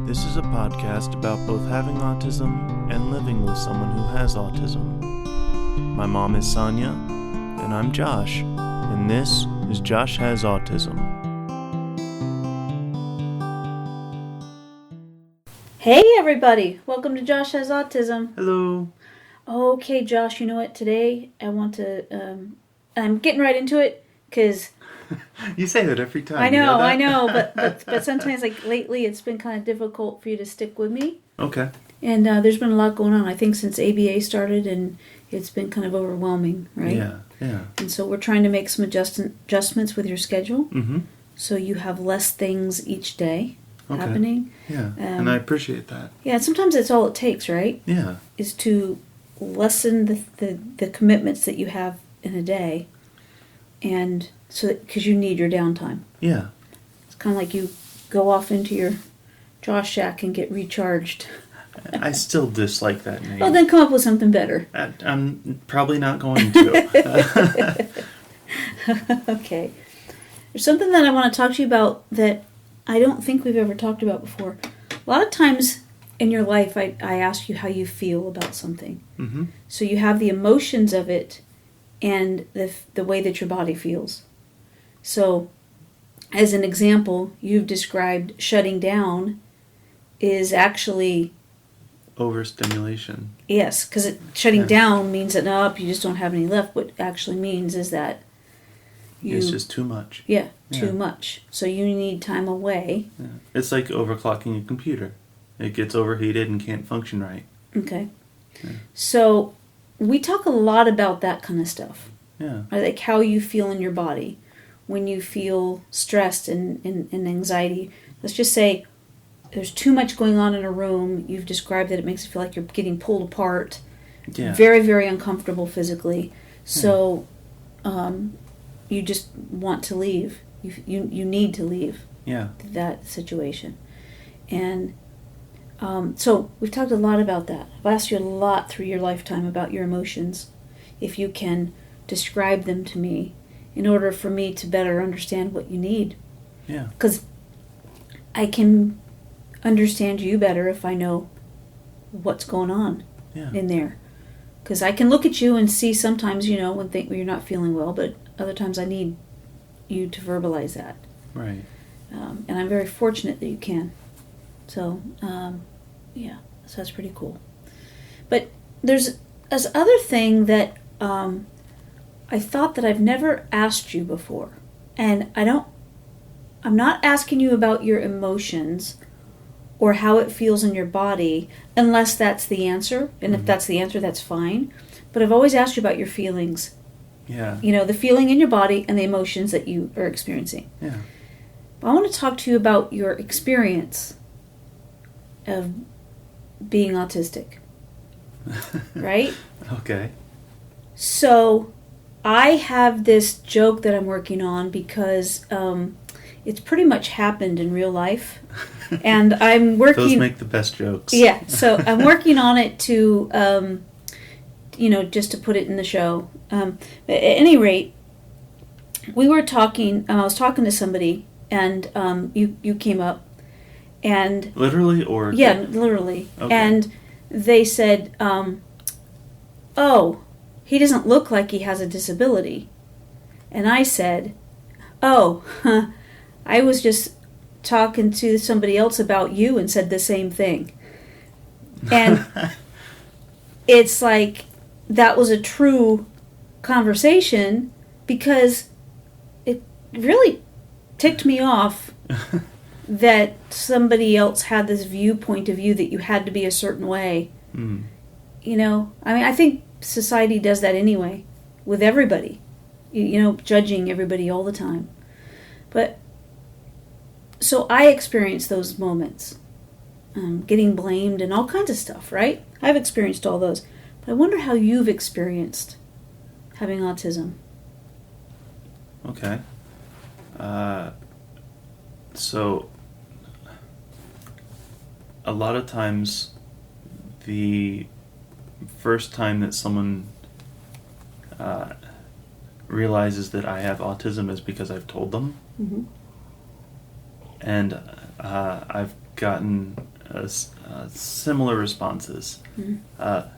This is a podcast about both having autism and living with someone who has autism. My mom is Sonya, and I'm Josh, and this is Josh Has Autism. Hey everybody! Welcome to Josh Has Autism. Hello. Okay, Josh, you know what? Today I want to, I'm getting right into it, because... You say that every time. I know, but sometimes, like, lately it's been kind of difficult for you to stick with me. Okay. And there's been a lot going on, I think, since ABA started, and it's been kind of overwhelming, right? Yeah. And so we're trying to make some adjustments with your schedule, Mm-hmm. so you have less things each day happening. Yeah, and I appreciate that. Yeah, sometimes it's all it takes, right? Yeah. Is to lessen the commitments that you have in a day, and so because you need your downtime. Yeah. It's kind of like you go off into your Josh shack and get recharged. I still dislike that name. Oh, then come up with something better. I'm probably not going to. Okay. There's something that I want to talk to you about that I don't think we've ever talked about before. A lot of times in your life, I ask you how you feel about something. Mm-hmm. So you have the emotions of it and the way that your body feels. So, as an example, you've described shutting down is actually... Overstimulation. Yes, because shutting down means that, no, you just don't have any left. What it actually means is that it's just too much. Yeah, too much. So you need time away. Yeah. It's like overclocking a computer. It gets overheated and can't function right. Okay. Yeah. So we talk a lot about that kind of stuff. Yeah. Like how you feel in your body when you feel stressed and anxiety. Let's just say there's too much going on in a room. You've described that it makes you feel like you're getting pulled apart. Yeah. Very, very uncomfortable physically. So you just want to leave. You need to leave that situation. And so we've talked a lot about that. I've asked you a lot through your lifetime about your emotions. If you can describe them to me in order for me to better understand what you need. Yeah. Because I can understand you better if I know what's going on in there. Because I can look at you and see sometimes, when you're not feeling well, but other times I need you to verbalize that. Right. And I'm very fortunate that you can. So, so that's pretty cool. But there's this other thing that I thought that I've never asked you before. And I'm not asking you about your emotions or how it feels in your body, unless that's the answer. And if that's the answer, that's fine. But I've always asked you about your feelings. Yeah. The feeling in your body and the emotions that you are experiencing. Yeah. But I want to talk to you about your experience of being autistic. Right? Okay. So I have this joke that I'm working on because it's pretty much happened in real life. And I'm working... Those make the best jokes. Yeah, so I'm working on it to, just to put it in the show. But at any rate, we were talking, I was talking to somebody, and you came up, and... Literally or... Yeah, literally. Okay. And they said, oh, he doesn't look like he has a disability. And I said, oh, I was just talking to somebody else about you and said the same thing. And it's like that was a true conversation because it really ticked me off that somebody else had this point of view that you had to be a certain way. Mm. I think society does that anyway with everybody, judging everybody all the time. But so I experienced those moments, getting blamed and all kinds of stuff, right? I've experienced all those. But I wonder how you've experienced having autism. Okay. So, a lot of times, the first time that someone realizes that I have autism is because I've told them. Mm-hmm. And I've gotten similar responses. Mm-hmm.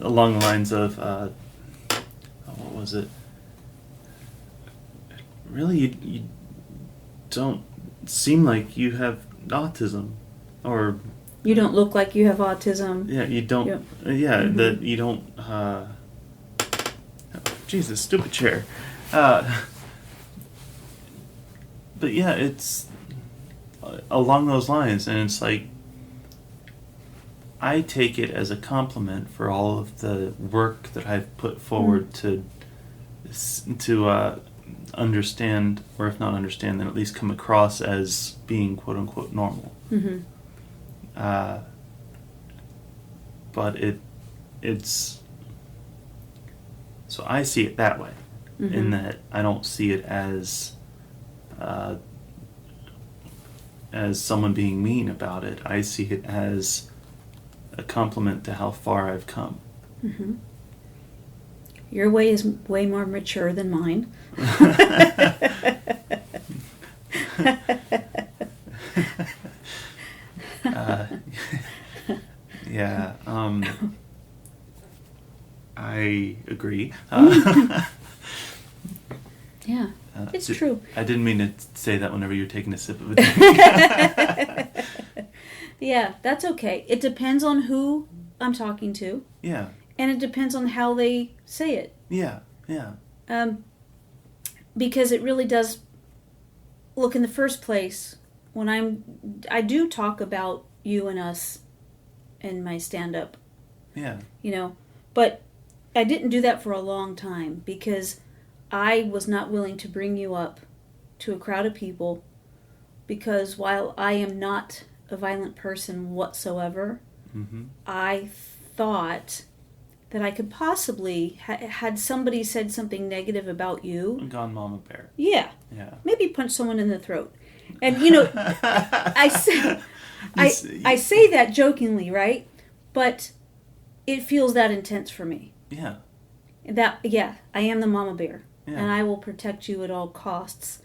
Along the lines of, what was it? Really, you don't seem like you have autism, or You don't look like you have autism. yeah, you don't. Mm-hmm. That you don't. Jesus, stupid chair. But yeah, it's along those lines, and it's like I take it as a compliment for all of the work that I've put forward to understand, or if not understand, then at least come across as being quote unquote normal. Mm-hmm. But it's so I see it that way, Mm-hmm. in that I don't see it as someone being mean about it. I see it as a compliment to how far I've come. Mm-hmm. Your way is way more mature than mine. Yeah, I agree. Yeah, it's true. I didn't mean to say that whenever you're taking a sip of a drink. Yeah, that's okay. It depends on who I'm talking to. Yeah. And it depends on how they say it. Yeah, yeah. Because it really does. Look, in the first place, when I do talk about you and us in my stand-up. Yeah. But I didn't do that for a long time because I was not willing to bring you up to a crowd of people, because while I am not a violent person whatsoever, Mm-hmm. I thought that I could possibly, had somebody said something negative about you... Gone mama bear. Yeah. Yeah. Maybe punch someone in the throat. And, I say that jokingly, right? But it feels that intense for me. Yeah. I am the mama bear. Yeah. And I will protect you at all costs.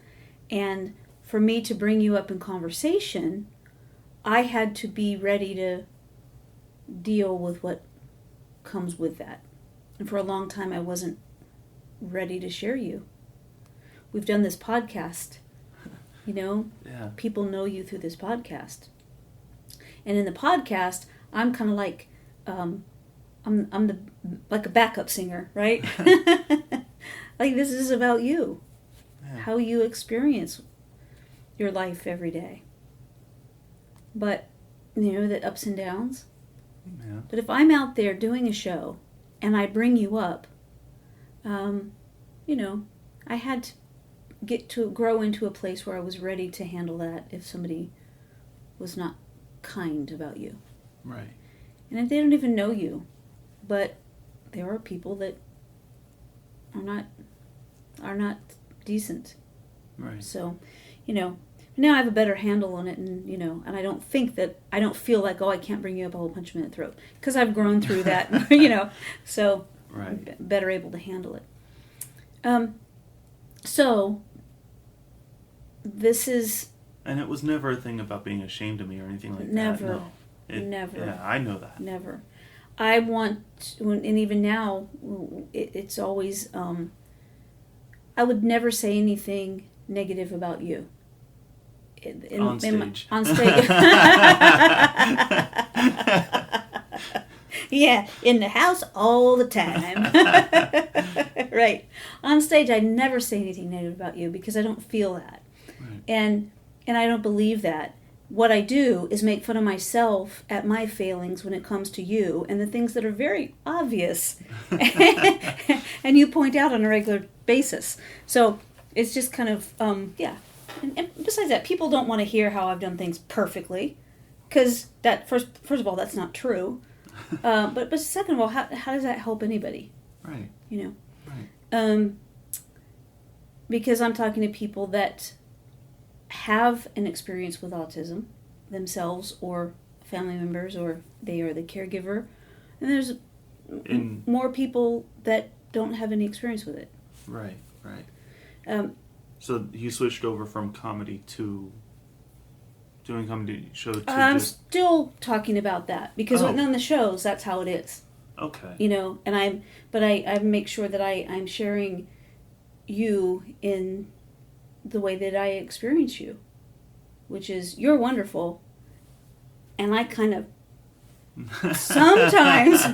And for me to bring you up in conversation, I had to be ready to deal with what comes with that. And for a long time, I wasn't ready to share you. We've done this podcast, Yeah. People know you through this podcast. And in the podcast, I'm kind of like, I'm like a backup singer, right? Like, this is about you. Yeah. How you experience your life every day. But, the ups and downs. Yeah. But if I'm out there doing a show and I bring you up, I had to grow into a place where I was ready to handle that if somebody was not kind about you. Right. And if they don't even know you, but there are people that are not decent. Right. So, now I have a better handle on it, and and I don't feel like, I can't bring you up, I'll punch him in the throat, because I've grown through that, so Right. I'm better able to handle it. So this is And it was never a thing about being ashamed of me or anything like never, that. No. never. Yeah, I know that. Never. I want, and even now, it's always. I would never say anything negative about you. On stage. On stage. Yeah, in the house all the time. Right. On stage, I never say anything negative about you because I don't feel that. Right. And I don't believe that. What I do is make fun of myself at my failings when it comes to you and the things that are very obvious and you point out on a regular basis. So it's just kind of, yeah. And besides that, people don't want to hear how I've done things perfectly, because that first of all, that's not true. But second of all, how does that help anybody? Right. Right. Because I'm talking to people that have an experience with autism themselves, or family members, or they are the caregiver, and there's more people that don't have any experience with it. Right. Right. So you switched over from comedy to doing a comedy show to I'm just... still talking about that because Oh. on the shows, that's how it is. Okay. You know, and I make sure that I'm sharing you in the way that I experience you, which is you're wonderful, and I kind of sometimes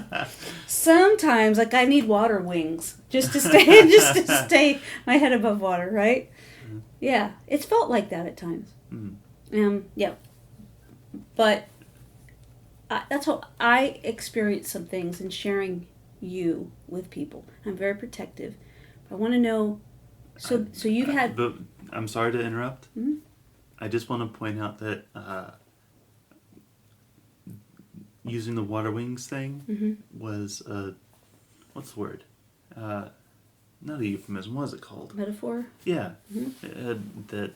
like I need water wings just to stay my head above water, right? Mm-hmm. Yeah, it's felt like that at times. Mm-hmm. Yeah, but that's how I experience some things in sharing you with people. I'm very protective. I want to know. So you've had. But I'm sorry to interrupt. Mm-hmm. I just want to point out that using the water wings thing Mm-hmm. was what's the word? Not a euphemism. What is it called? Metaphor. Yeah, Mm-hmm. that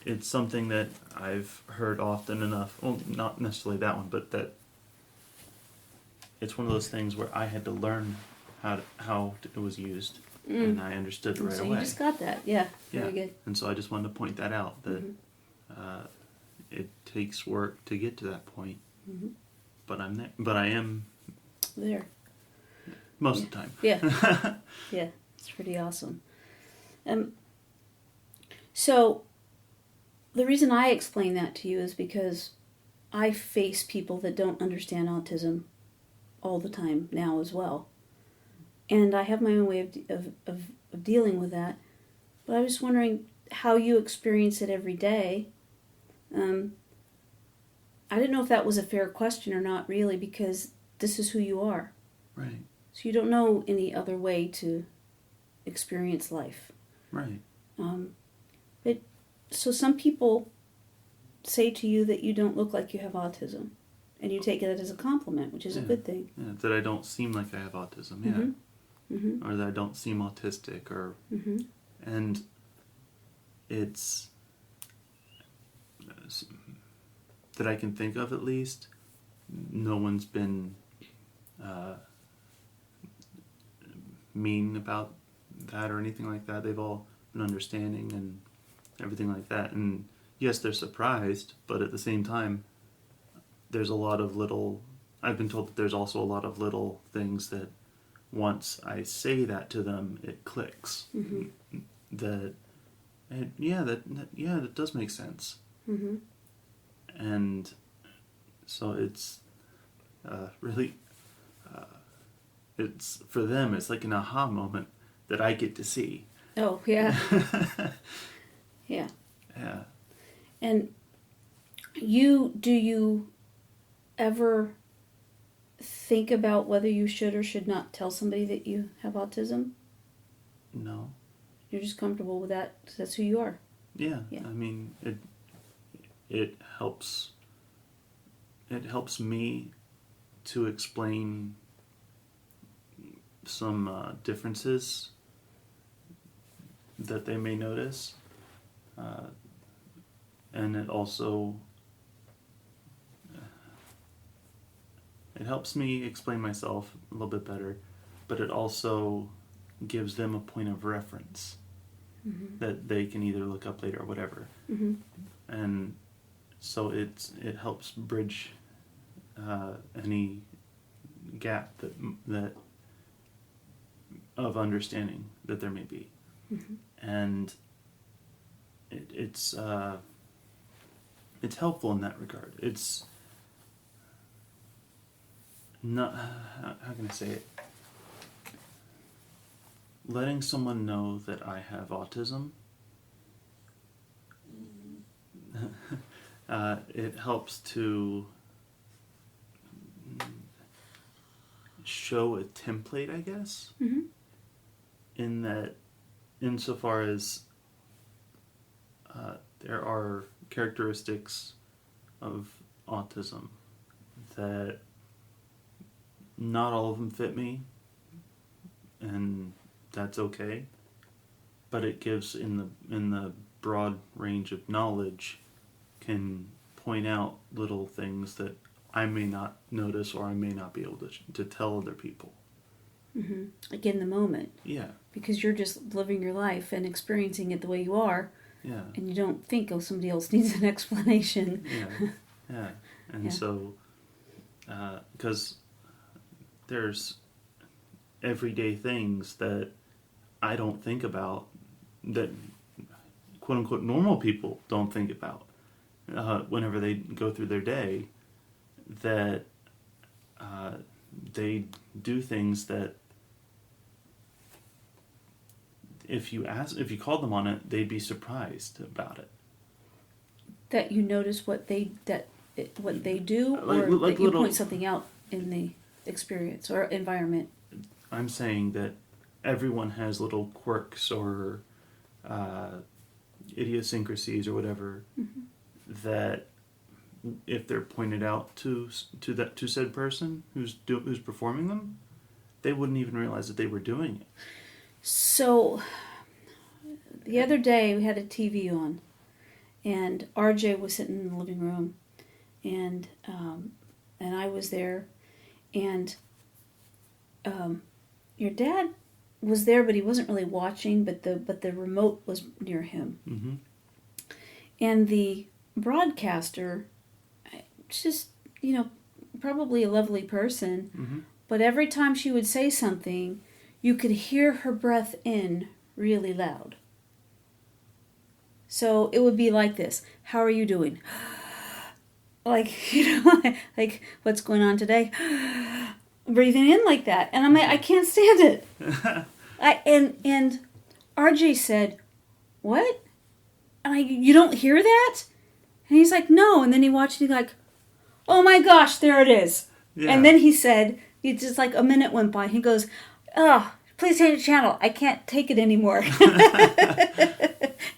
it's something that I've heard often enough. Well, not necessarily that one, but that it's one of those things where I had to learn how it was used, and I understood it right so away. you just got that, yeah. Very good. And so I just wanted to point that out that it takes work to get to that point, but I'm there. But I am There. most of the time. Yeah. Yeah, it's pretty awesome. So the reason I explain that to you is because I face people that don't understand autism all the time now as well. And I have my own way of dealing with that. But I was wondering how you experience it every day. I didn't know if that was a fair question or not, really, because this is who you are. Right. So you don't know any other way to experience life. Right. So some people say to you that you don't look like you have autism, and you take it as a compliment, which is a good thing. Yeah, that I don't seem like I have autism, or that I don't seem autistic, or and it's that I can think of at least. No one's been mean about that or anything like that. They've all been understanding and everything like that. And yes, they're surprised, but at the same time, there's a lot of little... I've been told that there's also a lot of little things that once I say that to them, it clicks. That does make sense. And so it's really... it's for them, it's like an aha moment that I get to see. Oh, yeah. Yeah. Yeah. And do you ever think about whether you should or should not tell somebody that you have autism? No. You're just comfortable with that because that's who you are. Yeah. Yeah. I mean, it helps me to explain some differences that they may notice, and it also it helps me explain myself a little bit better, but it also gives them a point of reference that they can either look up later or whatever, and so it helps bridge any gap that of understanding that there may be. And it's helpful in that regard. It's not, how can I say it? Letting someone know that I have autism, it helps to show a template, I guess, in that, insofar as there are characteristics of autism that not all of them fit me, and that's okay, but it gives in the broad range of knowledge can point out little things that I may not notice or I may not be able to tell other people. Like in the moment. Yeah. Because you're just living your life and experiencing it the way you are. Yeah. And you don't think, oh, somebody else needs an explanation. Yeah. And so, because there's everyday things that I don't think about, that quote unquote normal people don't think about whenever they go through their day, that they do things that if you called them on it, they'd be surprised about it. That you notice what they do, or like that you little, point something out in the experience or environment. I'm saying that everyone has little quirks or idiosyncrasies or whatever, that if they're pointed out to said person who's performing them, they wouldn't even realize that they were doing it. So the other day we had a TV on, and RJ was sitting in the living room, and I was there, and your dad was there, but he wasn't really watching. But the remote was near him, Mm-hmm. and the broadcaster, just probably a lovely person, Mm-hmm. but every time she would say something, you could hear her breath in really loud. So it would be like this: "How are you doing?" Like, like, what's going on today? Breathing in like that. And I'm like, I can't stand it. And RJ said, "What?" And you don't hear that? And he's like, "No." And then he watched it, like, "Oh my gosh, there it is." Yeah. And then he said, it's just like a minute went by. He goes, "Oh, please change the channel. I can't take it anymore."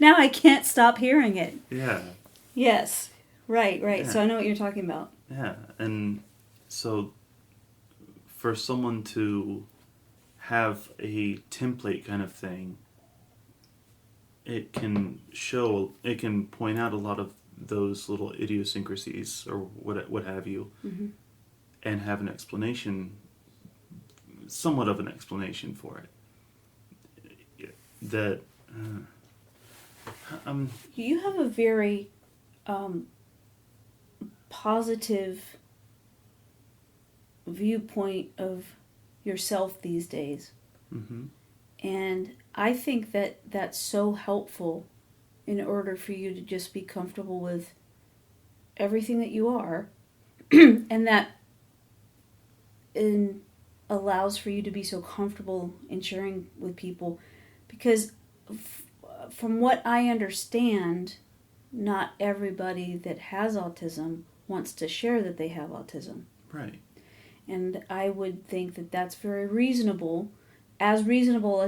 Now I can't stop hearing it. Yeah. Yes. Right. Yeah. So I know what you're talking about. Yeah. And so for someone to have a template kind of thing, it can point out a lot of those little idiosyncrasies or what have you, Mm-hmm. and have an explanation, somewhat of an explanation for it. That You have a very positive viewpoint of yourself these days. mm-hmm. And I think that that's so helpful in order for you to just be comfortable with everything that you are, and that allows for you to be so comfortable in sharing with people, because from what I understand, not everybody that has autism wants to share that they have autism. Right. And I would think that that's very reasonable as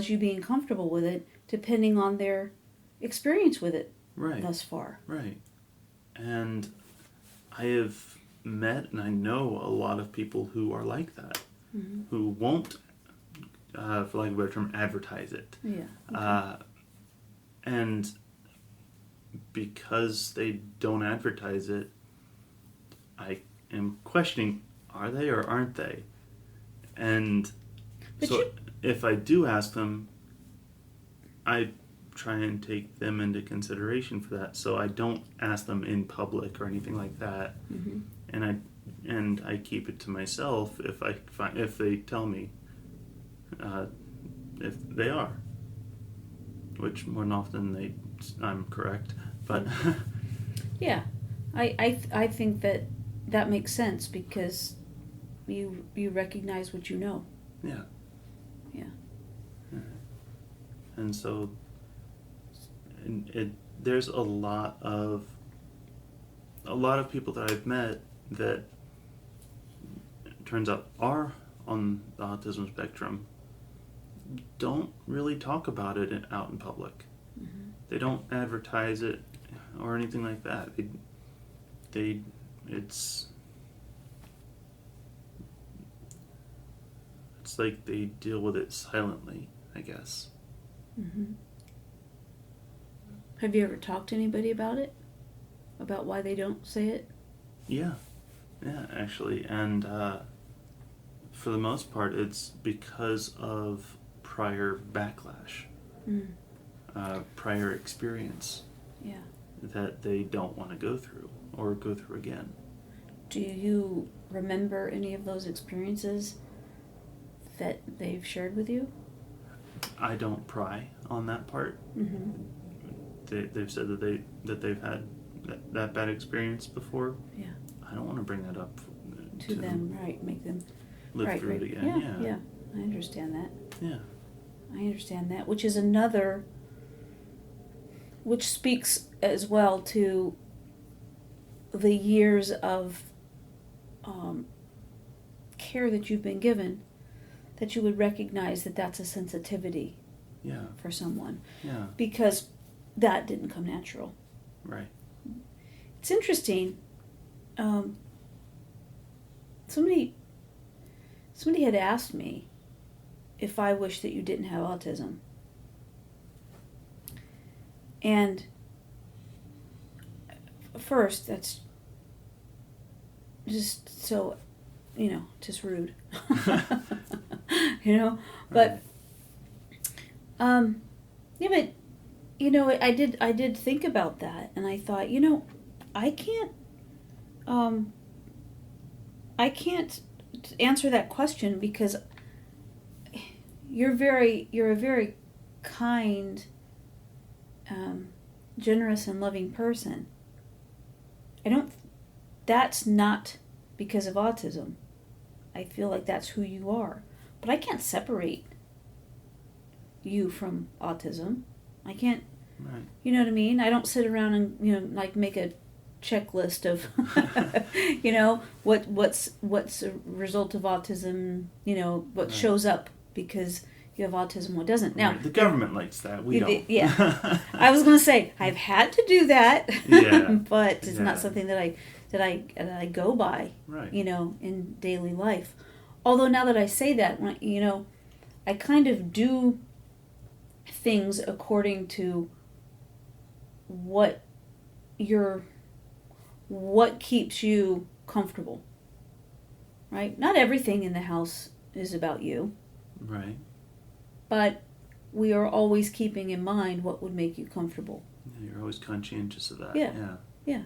you being comfortable with it, depending on their experience with it thus far. Right. And I have met and I know a lot of people who are like that, Mm-hmm. who won't, for lack of a better term, advertise it. Yeah. Okay. And because they don't advertise it, I am questioning, are they or aren't they? And if I do ask them, I try and take them into consideration for that. So I don't ask them in public or anything like that. Mm-hmm. And I keep it to myself if they tell me if they are, which more than often I'm correct, but yeah, I think that makes sense, because you recognize what you know. Yeah. Yeah. And so there's a lot of people that I've met that it turns out are on the autism spectrum, don't really talk about it out in public. Mm-hmm. They don't advertise it or anything like that. It's like they deal with it silently, I guess. Mm-hmm. Have you ever talked to anybody about it? About why they don't say it? Yeah, actually. And for the most part, it's because of prior backlash, prior experience. Yeah. that they don't want to go through or go through again. Do you remember any of those experiences that they've shared with you? I don't pry on that part. Mm-hmm. They've said that they've had that bad experience before. Yeah. I don't want to bring that up To them, right? Make them live through it again. Yeah. I understand that. Yeah. I understand that, which is another, which speaks as well to the years of care that you've been given, that you would recognize that that's a sensitivity Yeah. for someone. Yeah. Because that didn't come natural. Right. It's interesting. Somebody had asked me if I wish that you didn't have autism. And first, that's just so, just rude. But, yeah, but, I did think about that, and I thought, I can't answer that question because you're a very kind, generous and loving person. That's not because of autism. I feel like that's who you are. But I can't separate you from autism. I can't, Right. you know what I mean? I don't sit around and, make a checklist of, what's a result of autism, what Right. shows up because you have autism, what doesn't. Now, Right. The government likes that. We don't. Yeah. I was going to say, I've had to do that, Yeah. but it's Yeah. not something that I go by, Right. in daily life. Although now that I say that, I kind of do things according to what keeps you comfortable, right? Not everything in the house is about you, Right. but we are always keeping in mind what would make you comfortable. Yeah, you're always conscientious of that. Yeah. Yeah.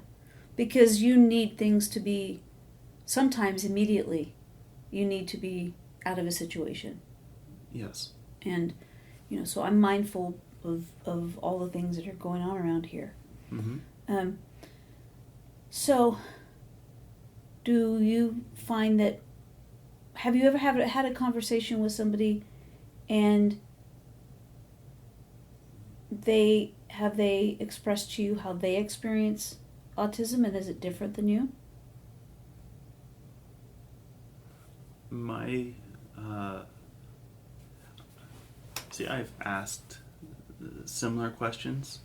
Because you need things to be, sometimes immediately, you need to be out of a situation. Yes. And, so I'm mindful of all the things that are going on around here. Mm-hmm. So, do you find that, have you ever had a conversation with somebody and have they expressed to you how they experience autism, and is it different than you? I've asked similar questions,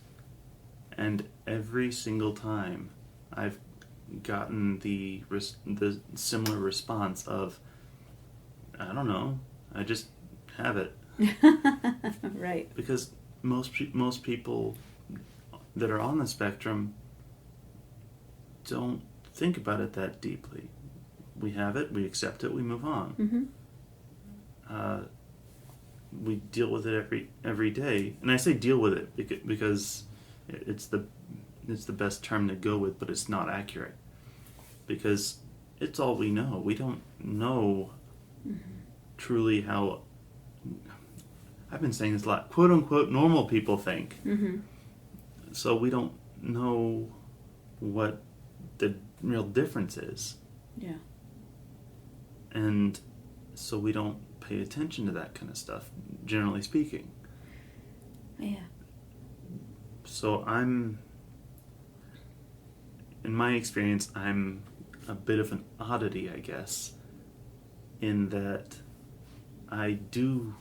and every single time I've gotten the similar response of, I don't know, I just have it. Right. Because most people that are on the spectrum don't think about it that deeply. We have it, we accept it, we move on. Mm-hmm. We deal with it every day, and I say deal with it because it's the best term to go with, but it's not accurate because it's all we know. We don't know truly how, I've been saying this a lot, quote unquote normal people think. Mm-hmm. So we don't know what the real difference is. Yeah. And so we don't pay attention to that kind of stuff, generally speaking. Yeah. So in my experience, I'm a bit of an oddity, I guess, in that I do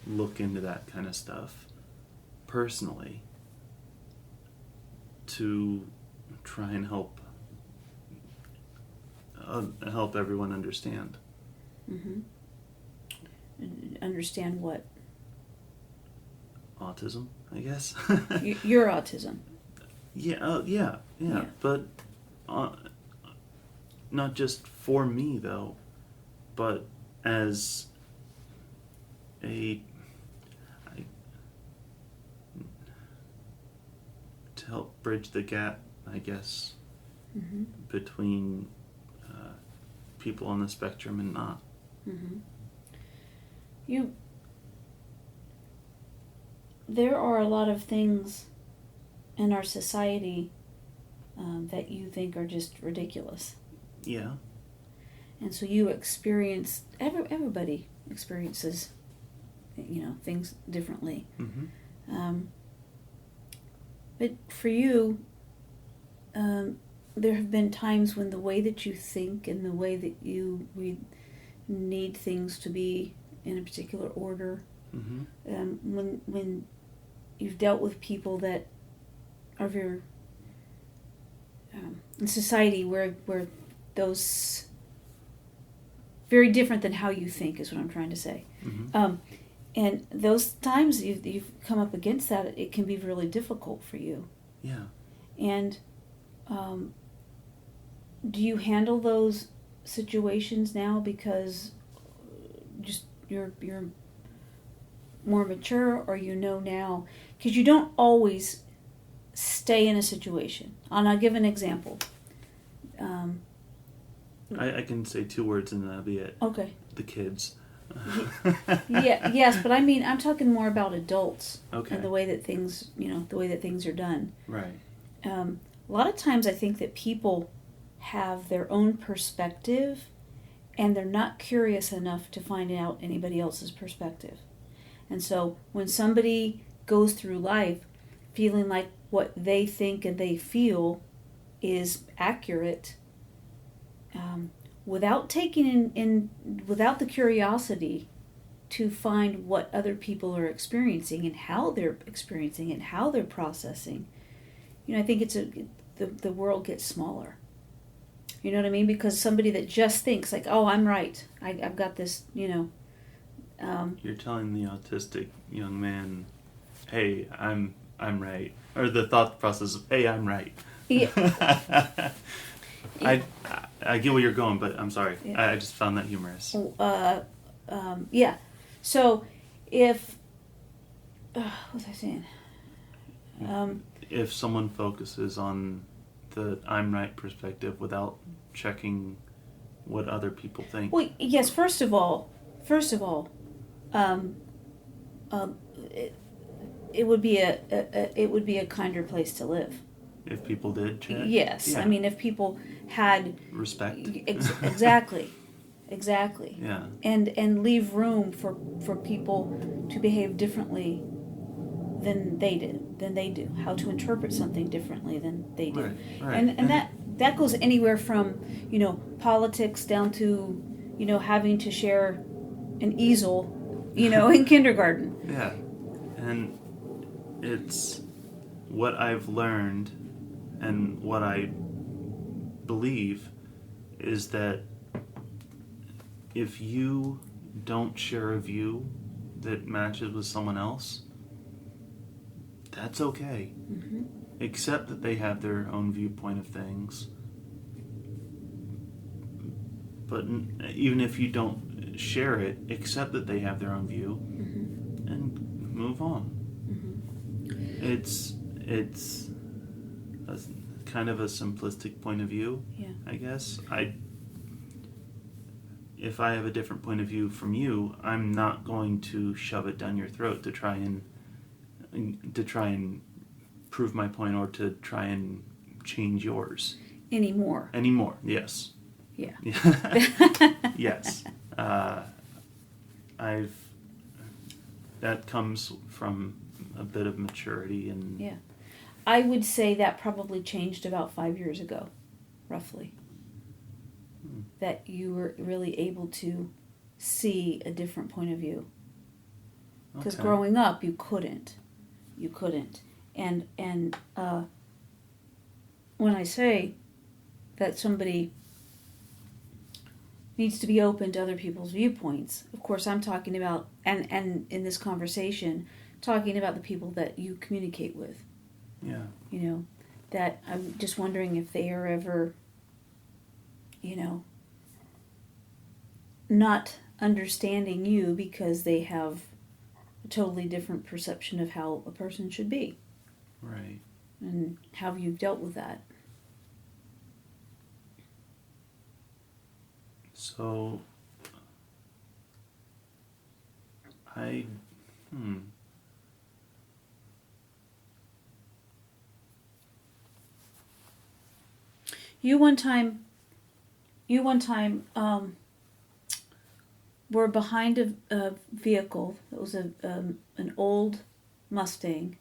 look into that kind of stuff personally to try and help everyone understand. Mm-hmm. Understand what? Autism, I guess. Your autism. Yeah. But not just for me, though, but as help bridge the gap, I guess, Mm-hmm. between people on the spectrum and not. Mm-hmm. There are a lot of things in our society that you think are just ridiculous. Yeah. And so you experience, everybody experiences, things differently. Mm-hmm. But for you, there have been times when the way that you think and the way that we need things to be in a particular order, Mm-hmm. when you've dealt with people that are very in society where those very different than how you think is what I'm trying to say. Mm-hmm. And those times you've come up against that, it can be really difficult for you. Yeah. And do you handle those situations now because just you're more mature, or now? Because you don't always stay in a situation. And I'll give an example. I can say 2 words and that'll be it. Okay. The kids. Yeah. Yes, but I'm talking more about adults. Okay. And the way that things, are done. Right. A lot of times I think that people have their own perspective and they're not curious enough to find out anybody else's perspective. And so when somebody goes through life feeling like what they think and they feel is accurate, without taking without the curiosity to find what other people are experiencing and how they're experiencing it and how they're processing, I think the world gets smaller. You know what I mean? Because somebody that just thinks like, oh, I'm right, I've got this, You're telling the autistic young man, hey, I'm right. Or the thought process of, hey, I'm right. Yeah. I get where you're going, but I'm sorry. Yeah. I just found that humorous. Yeah. So if... what was I saying? If someone focuses on the I'm right perspective without checking what other people think. Well, yes, first of all, it would be a kinder place to live. If people did check? Yes. Yeah. I mean, if people had... Respect. Exactly. Yeah. And leave room for people to behave differently than they do. How to interpret something differently than they do. Right. And that goes anywhere from, politics down to, having to share an easel, in kindergarten. Yeah. And it's what I've learned and what I believe is that if you don't share a view that matches with someone else, that's okay. Mm-hmm. Accept that they have their own viewpoint of things. But even if you don't share it, accept that they have their own view, Mm-hmm. and move on. Mm-hmm. It's a, kind of a simplistic point of view, Yeah. I guess. If I have a different point of view from you, I'm not going to shove it down your throat to try and prove my point or to try and change yours. Anymore, yes. Yeah. Yes. That comes from a bit of maturity and... Yeah. I would say that probably changed about 5 years ago, roughly. That you were really able to see a different point of view. Because Okay. growing up, you couldn't. And when I say that somebody needs to be open to other people's viewpoints, of course I'm talking about, and in this conversation, talking about the people that you communicate with. Yeah. That I'm just wondering if they are ever, not understanding you because they have a totally different perception of how a person should be. Right. and how you've dealt with that. So, I, You one time were behind a vehicle. It was an old Mustang,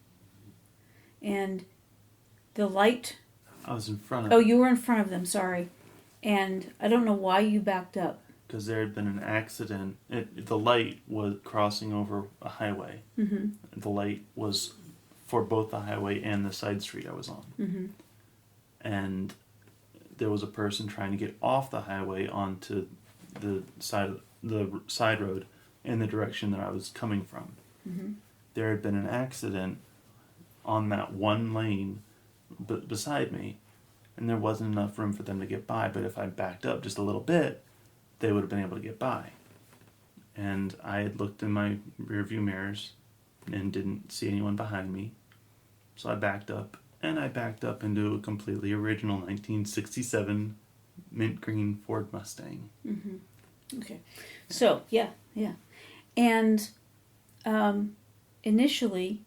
and the light. I was in front of Oh, you were in front of them. Sorry, and I don't know why you backed up. because there had been an accident. The light was crossing over a highway. Mm-hmm. The light was for both the highway and the side street I was on. Mm-hmm. And there was a person trying to get off the highway onto the side road in the direction that I was coming from. Mm-hmm. There had been an accident on that one lane beside me, and there wasn't enough room for them to get by. But if I backed up just a little bit, they would have been able to get by. And I had looked in my rearview mirrors and didn't see anyone behind me. So I backed up, and I backed up into a completely original 1967 mint green Ford Mustang. Mm-hmm. Okay. So, yeah. And initially,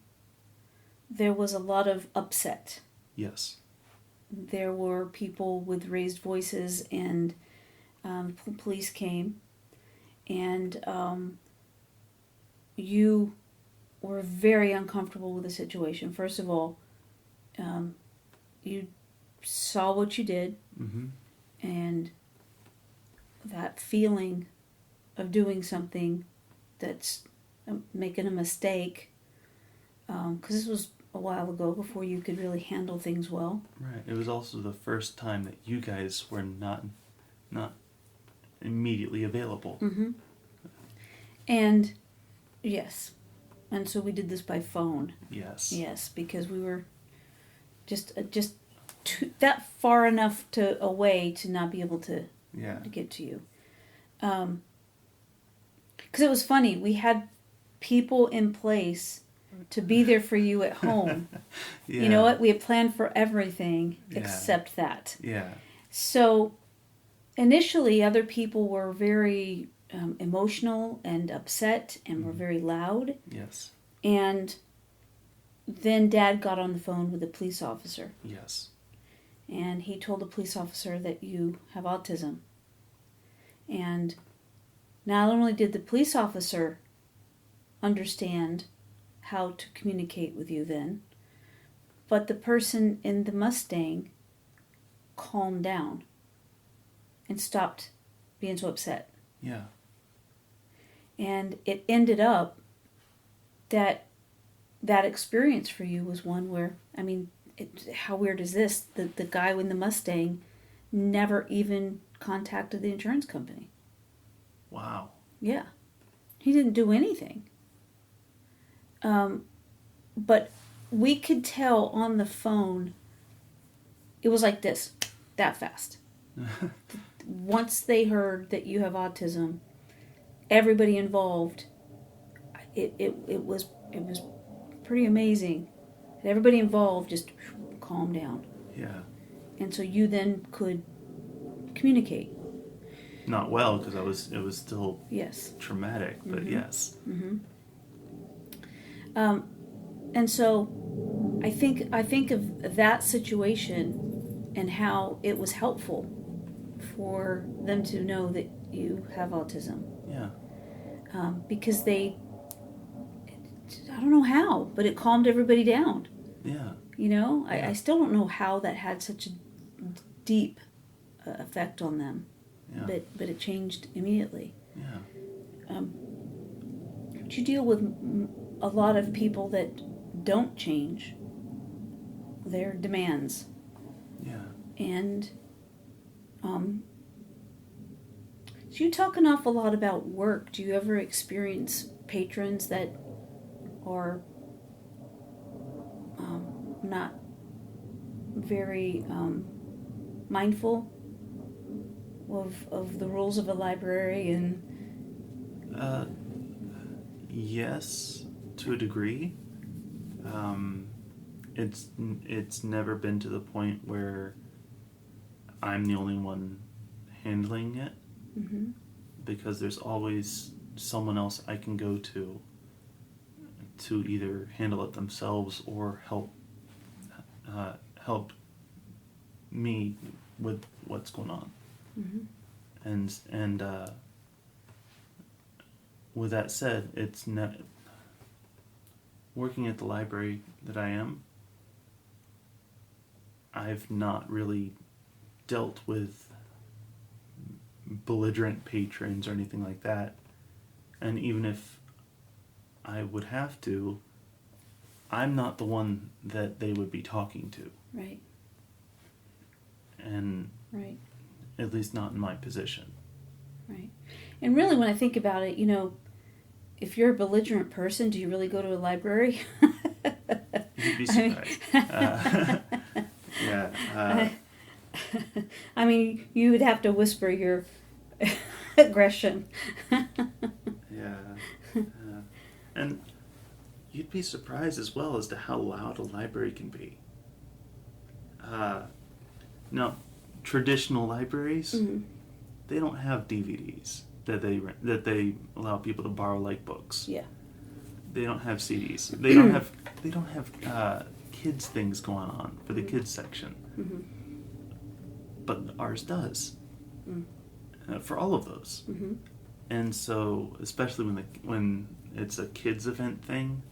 there was a lot of upset. Yes. There were people with raised voices, and police came, and you were very uncomfortable with the situation. First of all, you saw what you did, Mm-hmm. and that feeling of doing something that's making a mistake, because this was a while ago before you could really handle things well. Right. It was also the first time that you guys were not immediately available. Mm-hmm. And yes, and so we did this by phone. Yes. Yes, because we were just that far enough away to not be able to get to you. Because it was funny, we had people in place to be there for you at home. Yeah. You know what? We had planned for everything Yeah. except that. Yeah. So initially, other people were very emotional and upset and were very loud. Yes. And then Dad got on the phone with a police officer. Yes. And he told the police officer that you have autism. And not only did the police officer understand how to communicate with you then, but the person in the Mustang calmed down and stopped being so upset. Yeah. And it ended up that experience for you was one where, I mean, how weird is this? The guy in the Mustang never even contacted the insurance company. Wow. Yeah. He didn't do anything. But we could tell on the phone, it was like this, that fast. Once they heard that you have autism, everybody involved, it was pretty amazing. Everybody involved just calmed down. Yeah. And so you then could communicate. Not well, because it was still Yes. traumatic, but yes. Mm-hmm. And so I think of that situation and how it was helpful for them to know that you have autism. Yeah. Because I don't know how, but it calmed everybody down. Yeah. You know, Yeah. I still don't know how that had such a deep effect on them. Yeah. But it changed immediately. Yeah. But you deal with a lot of people that don't change their demands. Yeah. And so you talk an awful lot about work. Do you ever experience patrons that are not very mindful of the rules of a library and Yes, to a degree. it's never been to the point where I'm the only one handling it, Mm-hmm. because there's always someone else I can go to either handle it themselves or help me with what's going on. Mm-hmm. And with that said, it's not working at the library that I am. I've not really dealt with belligerent patrons or anything like that. And even if I would have to, I'm not the one that they would be talking to. Right. And Right. at least not in my position. Right. And really, when I think about it, if you're a belligerent person, do you really go to a library? You'd be surprised. Yeah. I mean, you would have to whisper your aggression. Yeah. And you'd be surprised as well as to how loud a library can be. Now, traditional libraries, Mm-hmm. they don't have DVDs that they allow people to borrow like books. Yeah. They don't have CDs. They don't have kids things going on for the kids section. Mm-hmm. But ours does. Mm. For all of those. Mm-hmm. And so, especially when it's a kids event thing,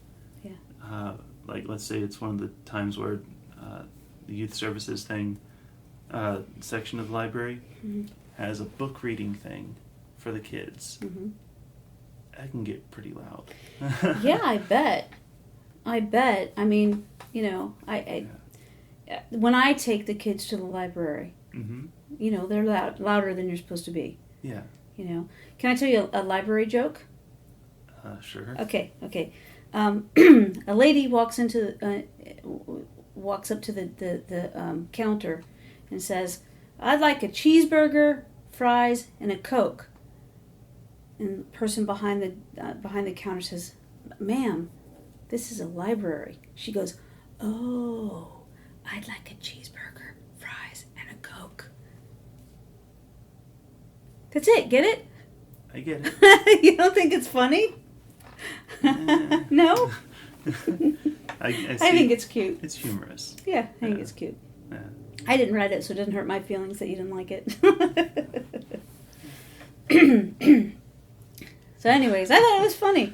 Yeah. like let's say it's one of the times where the youth services thing section of the library Mm-hmm. has a book reading thing for the kids. Mm-hmm. That can get pretty loud. Yeah, I bet. I mean, when I take the kids to the library, Mm-hmm. they're louder than you're supposed to be. Yeah. Can I tell you a library joke? Sure. Okay. A lady walks up to the counter and says, "I'd like a cheeseburger, fries, and a Coke." And the person behind the counter says, "Ma'am, this is a library." She goes, "Oh, I'd like a cheeseburger, fries, and a Coke." That's it. Get it? I get it. You don't think it's funny? No? I see. I think it's cute. It's humorous. Yeah, I think it's cute. Yeah. I didn't write it, so it doesn't hurt my feelings that you didn't like it. So anyways, I thought it was funny.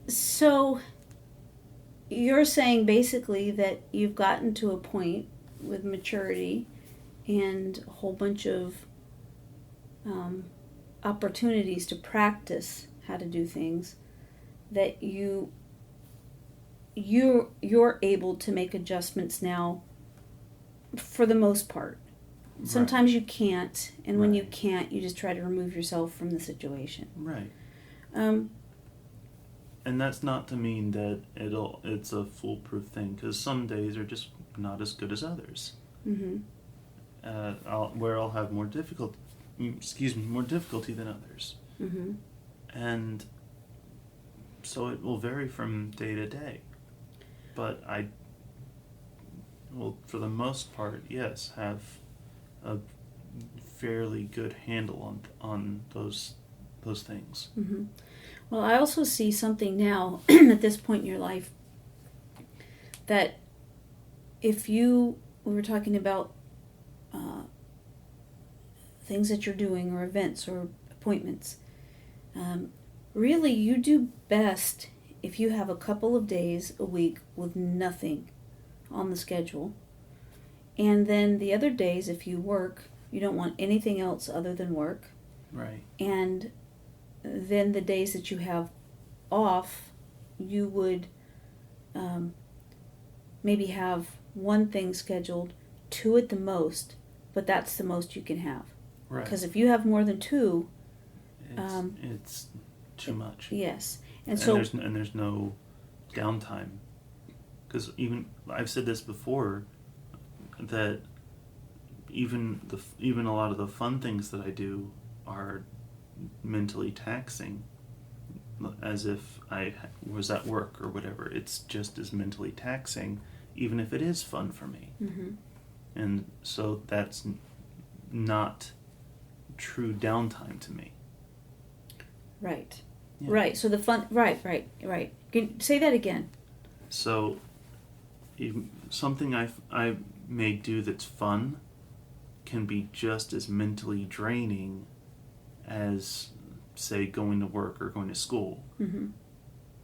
So you're saying basically that you've gotten to a point with maturity and a whole bunch of opportunities to practice how to do things, that you're able to make adjustments now for the most part. Sometimes you can't, and when you can't, you just try to remove yourself from the situation. Right. And that's not to mean that it's a foolproof thing, because some days are just not as good as others. Mm-hmm. Where I'll have more difficulty than others. Mm-hmm. And so it will vary from day to day. But I will, for the most part, yes, have a fairly good handle on those things. Mm-hmm. Well, I also see something now at this point in your life that we were talking about things that you're doing or events or appointments. Really, you do best if you have a couple of days a week with nothing on the schedule. And then the other days, if you work, you don't want anything else other than work. Right. And then the days that you have off, you would maybe have one thing scheduled, two at the most, but that's the most you can have. Right. Because if you have more than two, it's too much. Yes, and so there's no downtime. Because even I've said this before, that even a lot of the fun things that I do are mentally taxing. as if I was at work or whatever. It's just as mentally taxing, even if it is fun for me. Mm-hmm. And so that's not true downtime to me. Right. Yeah. Right. So the fun. Right. Say that again. So something I may do that's fun can be just as mentally draining as, say, going to work or going to school. Mm-hmm.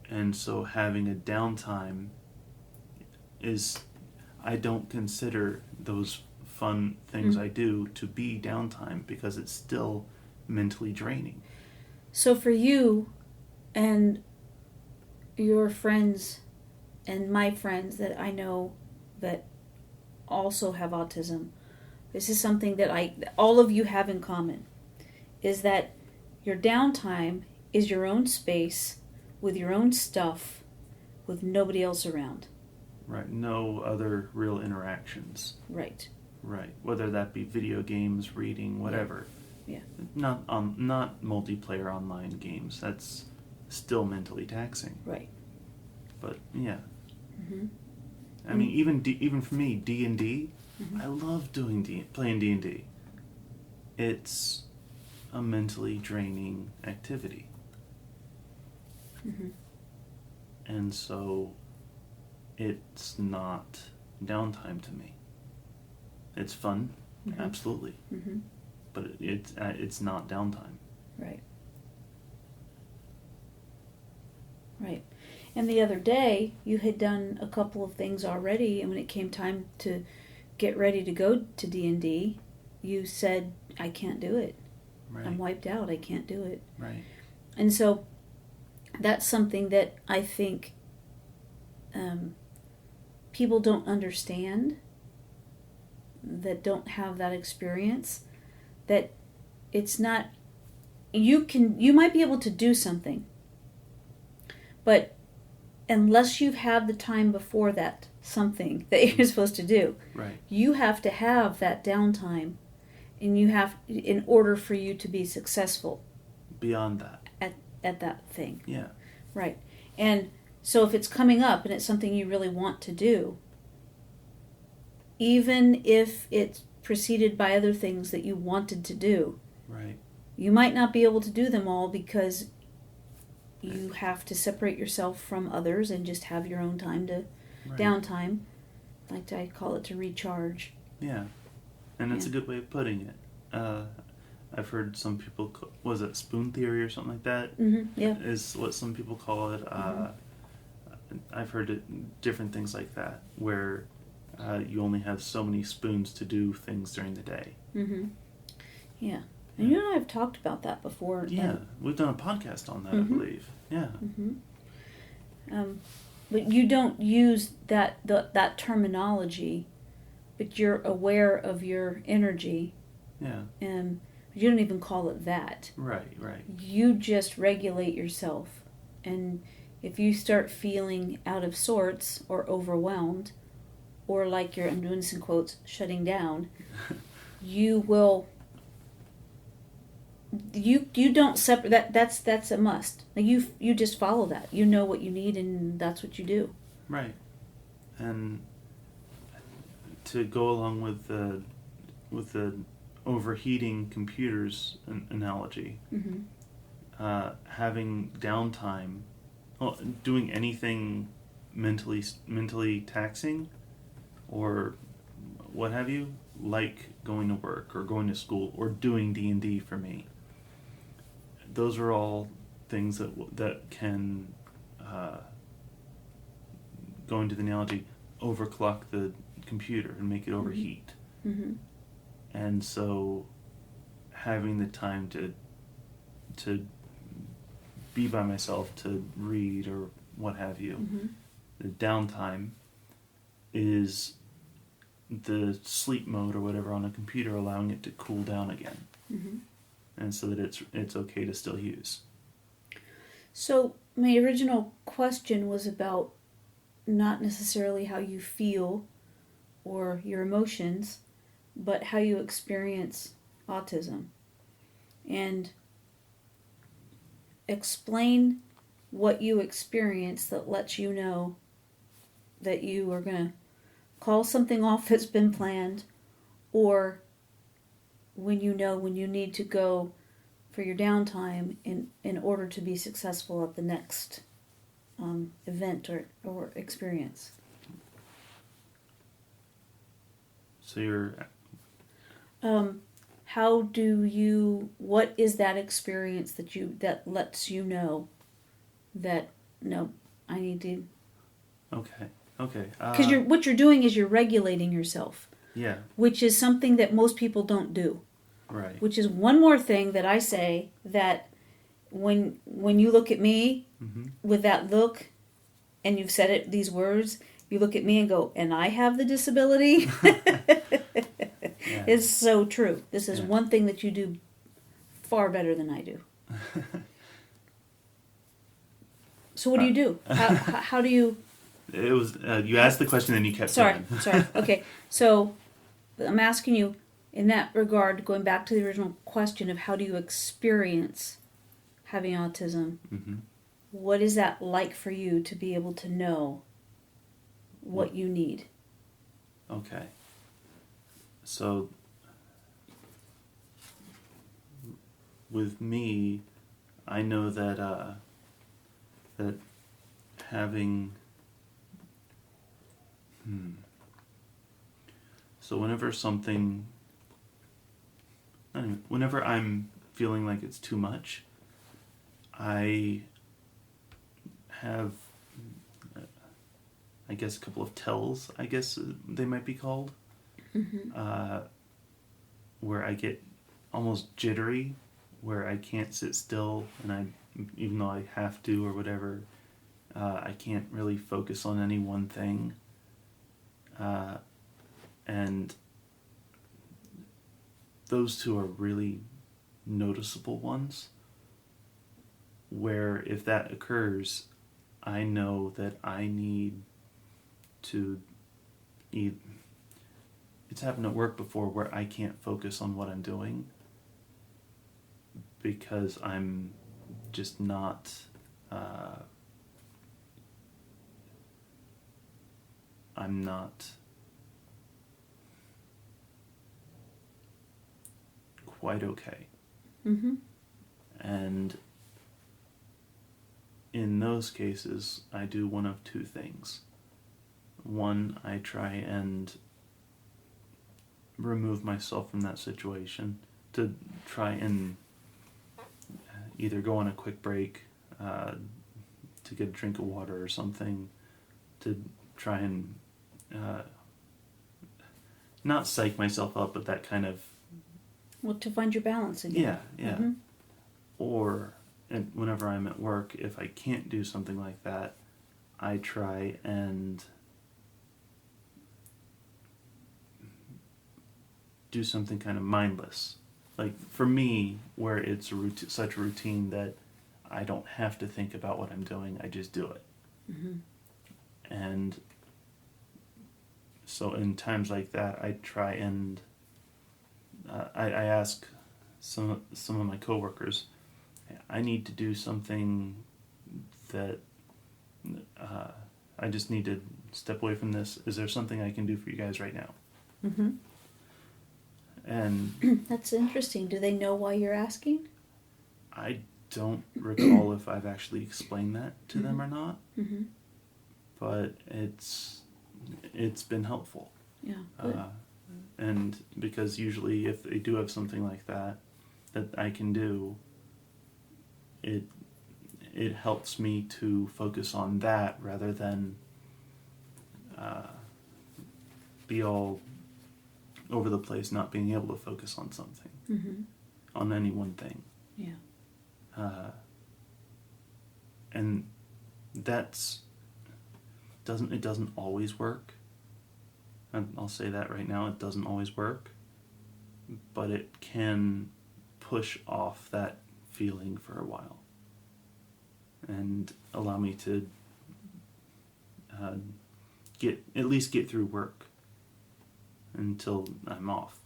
And so having a downtime I don't consider those fun things I do to be downtime, because it's still mentally draining. So for you and your friends and my friends that I know that also have autism, this is something that all of you have in common, is that your downtime is your own space with your own stuff with nobody else around. Right. No other real interactions. Right. Right. Whether that be video games, reading, whatever. Yeah. Not multiplayer online games. That's still mentally taxing. Right. But yeah. Mm-hmm. I mean, even for me, D&D, Mm-hmm. I love playing D&D. It's a mentally draining activity. Mm-hmm. And so it's not downtime to me. It's fun, Mm-hmm. absolutely, Mm-hmm. but it's not downtime. Right. Right. And the other day, you had done a couple of things already, and when it came time to get ready to go to D&D, you said, I can't do it. Right. I'm wiped out. I can't do it. Right. And so that's something that I think people don't understand, that don't have that experience, that it's not, you might be able to do something, but unless you've had the time before that something that you're supposed to do, Right. you have to have that downtime, and you have, in order for you to be successful Beyond that. at that thing. Yeah. Right. And so if it's coming up and it's something you really want to do, even if it's preceded by other things that you wanted to do, Right. you might not be able to do them all because you have to separate yourself from others and just have your own time to downtime. Like I call it, to recharge. Yeah. And that's a good way of putting it. I've heard some people, was it spoon theory or something like that? Mm-hmm. Yeah. Is what some people call it. I've heard different things like that, where you only have so many spoons to do things during the day. Mm-hmm. Yeah. And you and I have talked about that before. Yeah, we've done a podcast on that, I believe. Yeah. Mm-hmm. But you don't use that terminology, but you're aware of your energy. Yeah. But you don't even call it that. Right. You just regulate yourself. And if you start feeling out of sorts or overwhelmed, or like you're, I'm doing this in quotes, shutting down, you will... You don't separate that. That's a must. Like you just follow that. You know what you need, and that's what you do. Right. And to go along with the overheating computers analogy, having downtime, doing anything mentally taxing, or what have you, like going to work or going to school or doing D&D for me. Those are all things that can, going to the analogy, overclock the computer and make it overheat. Mm-hmm. And so having the time to be by myself, to read or what have you, the downtime is the sleep mode or whatever on a computer, allowing it to cool down again. And so that it's okay to still use. So my original question was about not necessarily how you feel or your emotions, but how you experience autism. And explain what you experience that lets you know that you are going to call something off that's been planned, or when you need to go for your downtime in order to be successful at the next event or experience. So you're... What is that experience that lets you know that, no, I need to... Okay. Because what you're doing is you're regulating yourself. Yeah. Which is something that most people don't do. Right. Which is one more thing that I say, that when you look at me with that look, and you've said these words, you look at me and go, and I have the disability? Yeah. It's so true. This is Yeah. one thing that you do far better than I do. So what do you do? How do you... It was you asked the question and you kept Sorry. going. Okay, so I'm asking you, in that regard, going back to the original question of how do you experience having autism, what is that like for you to be able to know what you need? Okay. So, with me, I know that that having... So whenever I'm feeling like it's too much, I have, I guess, a couple of tells, I guess they might be called, where I get almost jittery, where I can't sit still, and even though I have to or whatever, I can't really focus on any one thing. And those two are really noticeable ones, where if that occurs, I know that I need to it's happened at work before where I can't focus on what I'm doing because I'm just not I'm not quite okay. And in those cases, I do one of two things. One, I try and remove myself from that situation, to try and either go on a quick break, to get a drink of water or something, to try and not psych myself up, but that kind of... Well, to find your balance again. Yeah. Or, and whenever I'm at work, if I can't do something like that, I try and do something kind of mindless. Like, for me, where it's such a routine that I don't have to think about what I'm doing, I just do it. And so in times like that, I try and I ask some of my coworkers, I need to do something that I just need to step away from this. Is there something I can do for you guys right now? And that's interesting. Do they know why you're asking? I don't recall if I've actually explained that to them or not. But it's been helpful. Yeah. Good. And because usually if they do have something like that I can do, it helps me to focus on that rather than be all over the place, not being able to focus on something, on any one thing. Yeah. And it doesn't always work. And I'll say that right now, it doesn't always work, but it can push off that feeling for a while and allow me to at least get through work until I'm off.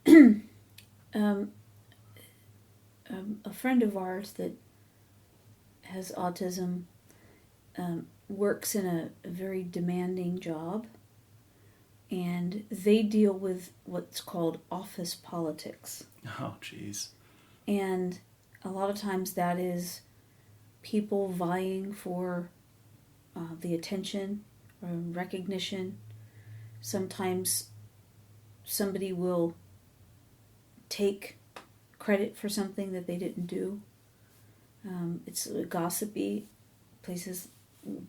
A friend of ours that has autism works in a very demanding job, and they deal with what's called office politics. Oh, jeez. And a lot of times that is people vying for the attention or recognition. Sometimes somebody will take credit for something that they didn't do. It's gossipy. Places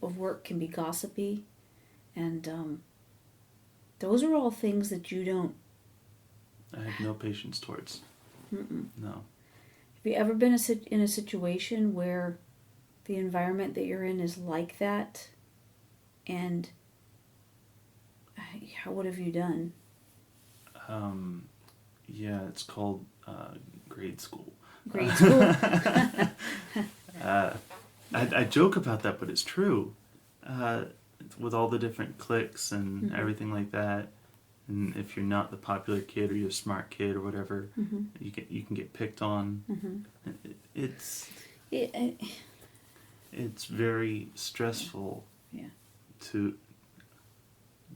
of work can be gossipy. And those are all things that you don't... I have no patience towards. Mm-mm. No. Have you ever been in a situation where the environment that you're in is like that? And what have you done? Yeah, it's called grade school. Grade school? I joke about that, but it's true. With all the different cliques and Mm-hmm. everything like that, and if you're not the popular kid or you're a smart kid or whatever, Mm-hmm. you can get picked on. Mm-hmm. It's very stressful. Yeah. To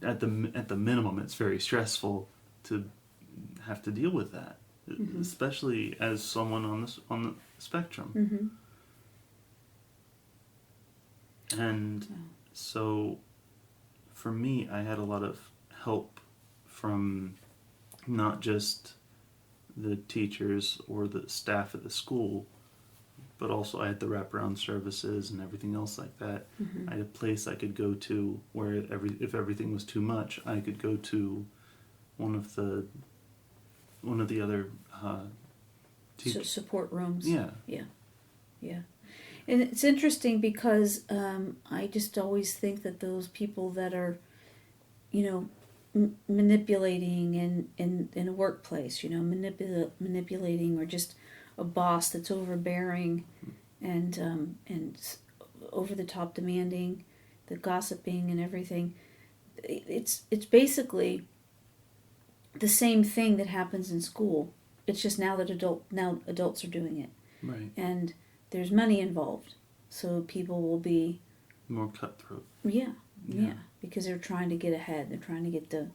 at the minimum, it's very stressful to have to deal with that, Mm-hmm. especially as someone on the spectrum. Mm-hmm. And so, for me, I had a lot of help from not just the teachers or the staff at the school, but also I had the wraparound services and everything else like that. Mm-hmm. I had a place I could go to where if everything was too much, I could go to one of the other Support rooms. Yeah. And it's interesting because I just always think that those people that are, manipulating in a workplace, manipulating, or just a boss that's overbearing and over the top demanding, the gossiping and everything. It's basically the same thing that happens in school. It's just now adults are doing it. Right. And there's money involved, so people will be more cutthroat. Yeah, because they're trying to get ahead. They're trying to get the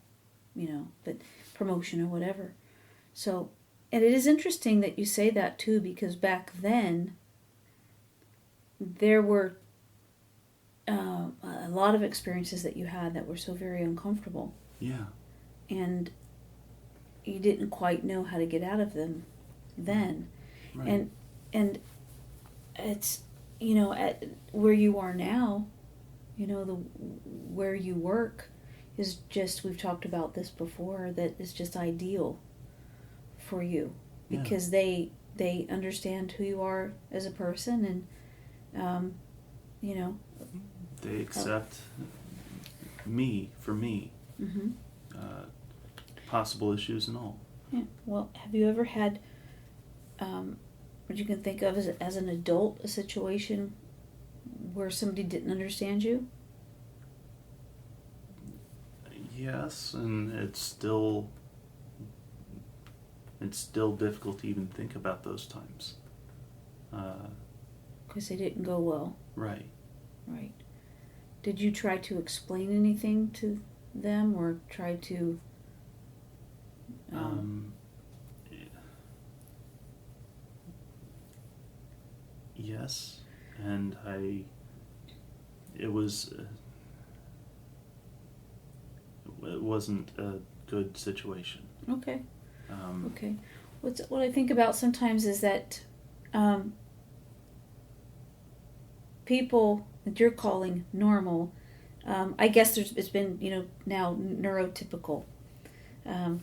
promotion or whatever. So, and it is interesting that you say that too, because back then there were a lot of experiences that you had that were so very uncomfortable. Yeah. And you didn't quite know how to get out of them then. Right. And it's, at where you are now, where you work is just, we've talked about this before, that is just ideal for you, because they understand who you are as a person, and they accept me for me. Mm-hmm. Possible issues and all. Yeah. Well, have you ever had what you can think of as an adult, a situation where somebody didn't understand you? Yes, and it's still difficult to even think about those times. Because they didn't go well. Right. Right. Did you try to explain anything to them, or try to... Yes, and it wasn't a good situation. Okay. Okay. What I think about sometimes is that people that you're calling normal, I guess it's been, now neurotypical. All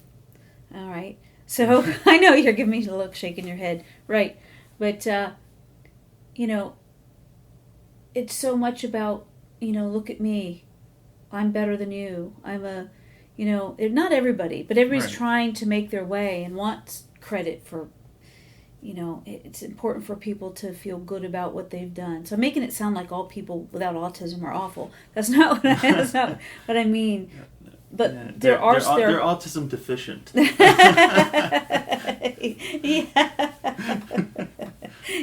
right. So I know you're giving me a look, shaking your head. Right. But, it's so much about, look at me. I'm better than you. I'm not everybody, but everybody's Right. trying to make their way and wants credit for, it's important for people to feel good about what they've done. So I'm making it sound like all people without autism are awful. That's not what I mean. But they're autism deficient.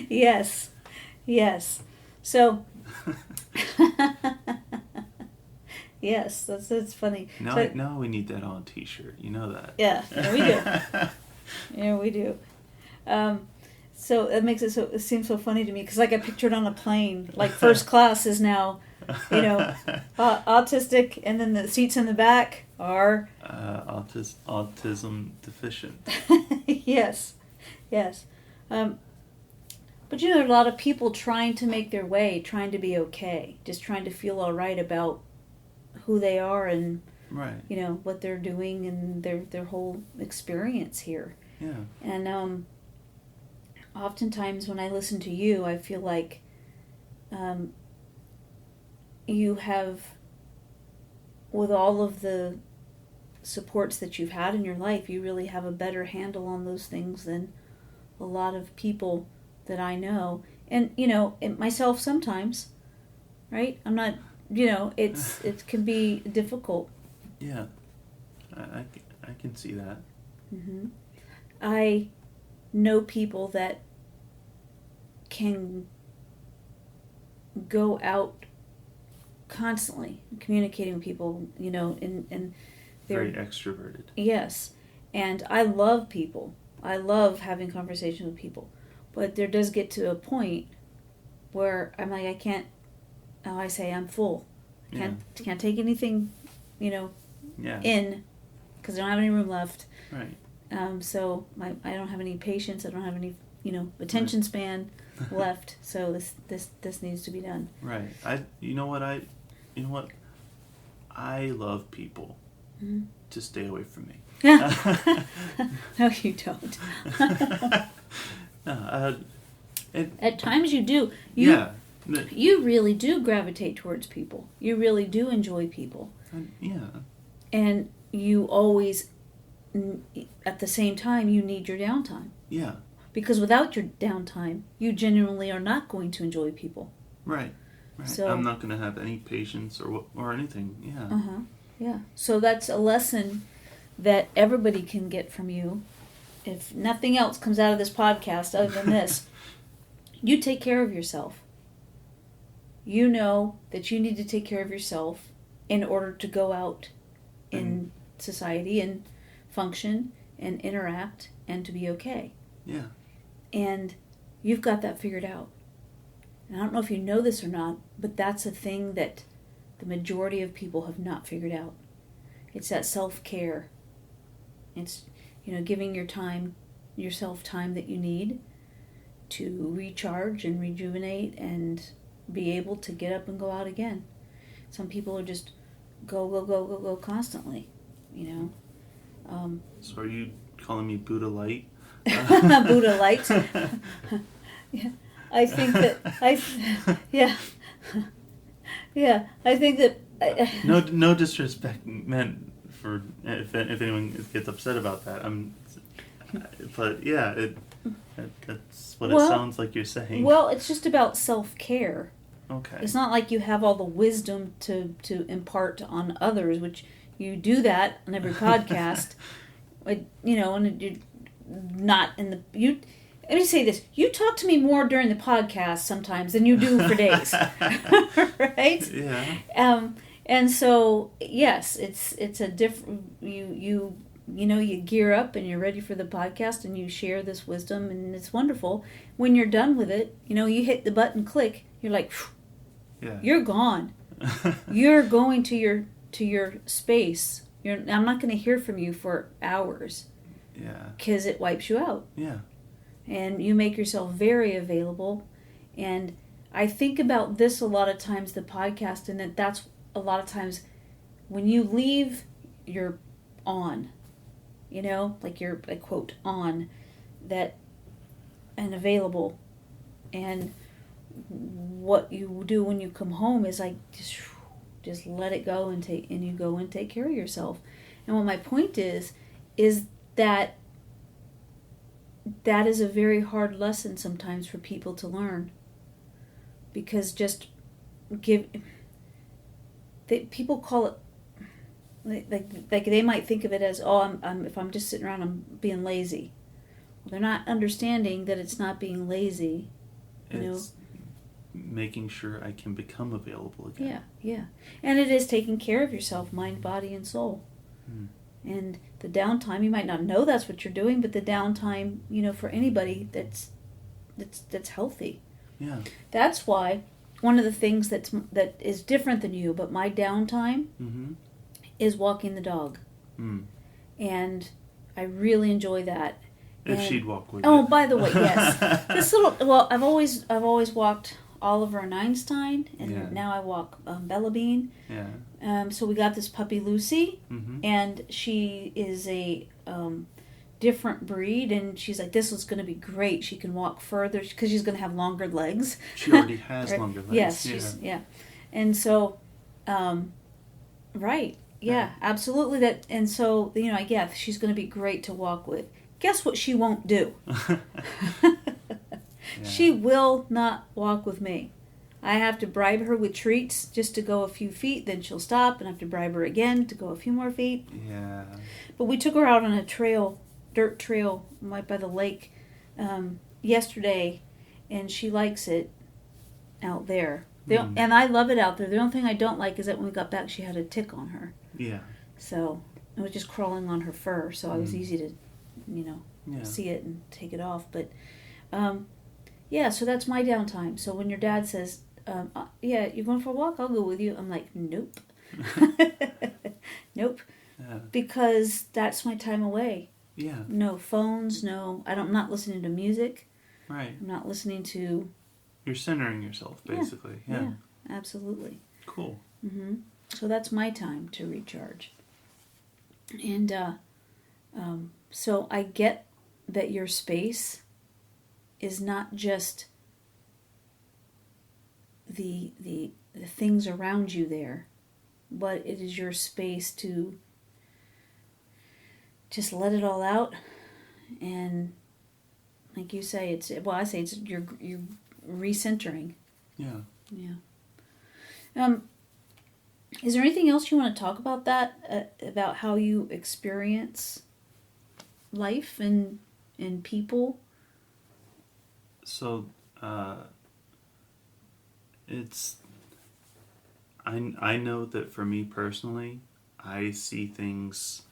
Yeah. Yes. So, yes, that's funny. Now we need that on a t-shirt. You know that. Yeah, we do. Yeah, we do. So it makes it seem so funny to me because like I pictured on a plane, like first class is now, autistic, and then the seats in the back are autism deficient. Yes. But there are a lot of people trying to make their way, trying to be okay, just trying to feel all right about who they are and right. What they're doing and their whole experience here. Yeah. And oftentimes when I listen to you, I feel like you have, with all of the supports that you've had in your life, you really have a better handle on those things than a lot of people that I know. And, myself sometimes, right? I'm not, it can be difficult. Yeah. I can see that. Mm-hmm. I know people that can go out constantly communicating with people, and they're very extroverted. Yes. And I love people. I love having conversations with people. But there does get to a point where I'm like, I can't, I say I'm full. I can't take anything, in, because I don't have any room left. Right. So I don't have any patience. I don't have any, attention span left. So this needs to be done. Right. You know what? I love people. Mm-hmm. To stay away from me. No, you don't. At times you do. You really do gravitate towards people. You really do enjoy people. Yeah. And you always, at the same time, you need your downtime. Yeah. Because without your downtime, you genuinely are not going to enjoy people. Right. So, I'm not going to have any patience or anything. Yeah. Yeah. So that's a lesson that everybody can get from you. If nothing else comes out of this podcast other than this, you take care of yourself. You know that you need to take care of yourself in order to go out in society and function and interact and to be okay. Yeah. And you've got that figured out. And I don't know if you know this or not, but that's a thing that the majority of people have not figured out. It's that self-care. It's, giving yourself time that you need to recharge and rejuvenate and be able to get up and go out again. Some people are just go constantly, So are you calling me Buddha Light? Buddha Light. Yeah. I think that, Yeah, I think that... No disrespect meant for if anyone gets upset about that. But yeah, that's what it sounds like you're saying. Well, it's just about self-care. Okay. It's not like you have all the wisdom to impart on others, which you do that on every podcast. And you're not in the... Let me say this. You talk to me more during the podcast sometimes than you do for days. Right? Yeah. And so, yes, it's a different... You gear up and you're ready for the podcast and you share this wisdom and it's wonderful. When you're done with it, you hit the button, click, you're like, you're gone. You're going to your space. I'm not going to hear from you for hours. Yeah. Because it wipes you out. Yeah. And you make yourself very available. And I think about this a lot of times, the podcast, and that's a lot of times when you leave, you're on. Like you're, I quote, on that and available. And what you do when you come home is like just let it go and you go and take care of yourself. And what my point is that is a very hard lesson sometimes for people to learn, because people call it like they might think of it as, if I'm just sitting around, I'm being lazy. Well, they're not understanding that it's not being lazy. making sure I can become available again. Yeah, yeah. And it is taking care of yourself, mind, body, and soul. And the downtime, you might not know that's what you're doing, but the downtime, for anybody that's healthy. Yeah. That's why one of the things that is different than you, but my downtime is walking the dog. And I really enjoy that. If and, she'd walk with you. Oh, by the way, yes. I've always walked Oliver and Einstein, and now I walk Bella Bean. Yeah. So we got this puppy Lucy, and she is a different breed, and she's like, this is going to be great. She can walk further because she's going to have longer legs. She already has right? longer legs. Yes, yeah. And so, right, yeah, absolutely. That, and so she's going to be great to walk with. Guess what she won't do? She will not walk with me. I have to bribe her with treats just to go a few feet, then she'll stop, and I have to bribe her again to go a few more feet. Yeah. But we took her out on a dirt trail, right by the lake, yesterday, and she likes it out there. And I love it out there. The only thing I don't like is that when we got back, she had a tick on her. Yeah. So it was just crawling on her fur, so it was easy to, see it and take it off. But, so that's my downtime. So when your dad says, you're going for a walk? I'll go with you. I'm like, nope. Nope. Yeah. Because that's my time away. Yeah. No phones, I'm not listening to music. Right. I'm not listening to... You're centering yourself, basically. Yeah. Absolutely. Cool. So that's my time to recharge. And so I get that your space is not just the things around you there, but it is your space to just let it all out. And like you say, it's you're recentering. Yeah. Is there anything else you want to talk about about how you experience life and people? So, it's... I know that for me personally, I see things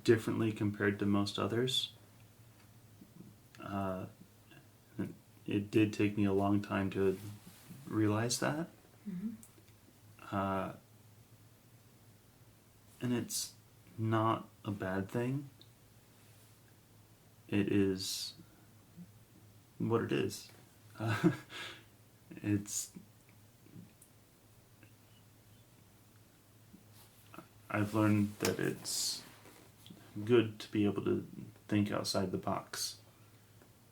differently compared to most others. It did take me a long time to realize that. And it's not a bad thing. It is what it is. I've learned that it's good to be able to think outside the box,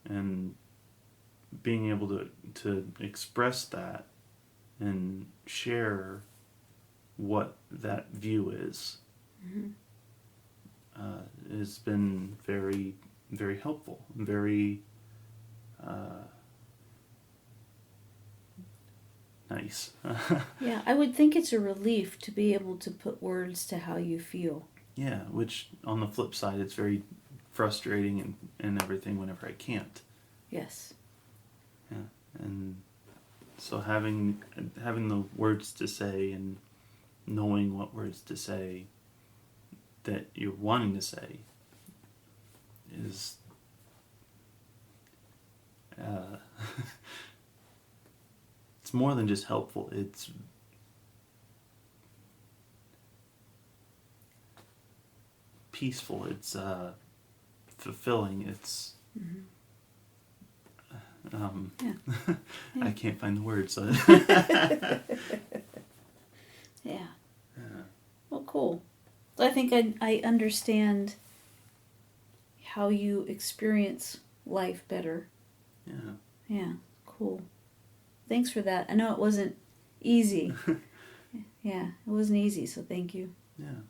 and being able to express that and share what that view is has been very, very helpful, very nice. Yeah, I would think it's a relief to be able to put words to how you feel. Yeah, which on the flip side, it's very frustrating and everything whenever I can't. Yes. Yeah, and so having the words to say and knowing what words to say that you're wanting to say is it's more than just helpful. It's peaceful. It's fulfilling. It's I can't find the words. So. Yeah. Well, cool. I think I understand how you experience life better. Yeah. Yeah. Cool. Thanks for that. I know it wasn't easy. Yeah, it wasn't easy, so thank you. Yeah.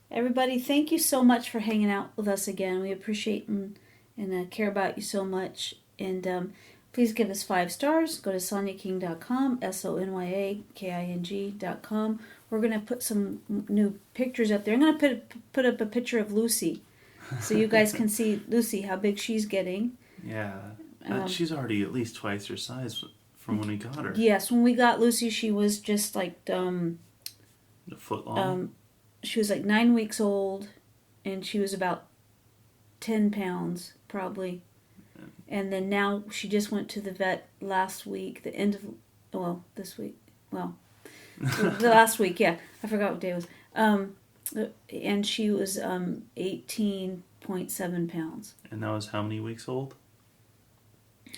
Everybody, thank you so much for hanging out with us again. We appreciate and care about you so much. And please give us 5 stars. Go to sonyaking.com, SONYAKING.com. We're going to put some new pictures up there. I'm going to put up a picture of Lucy so you guys can see Lucy, how big she's getting. Yeah. She's already at least twice her size from when we got her. Yes, when we got Lucy, she was just like A foot long. she was like 9 weeks old, and she was about 10 pounds probably. And then now she just went to the vet last week, this week. Well, the last week, yeah. I forgot what day it was. And she was 18.7 pounds. And that was how many weeks old?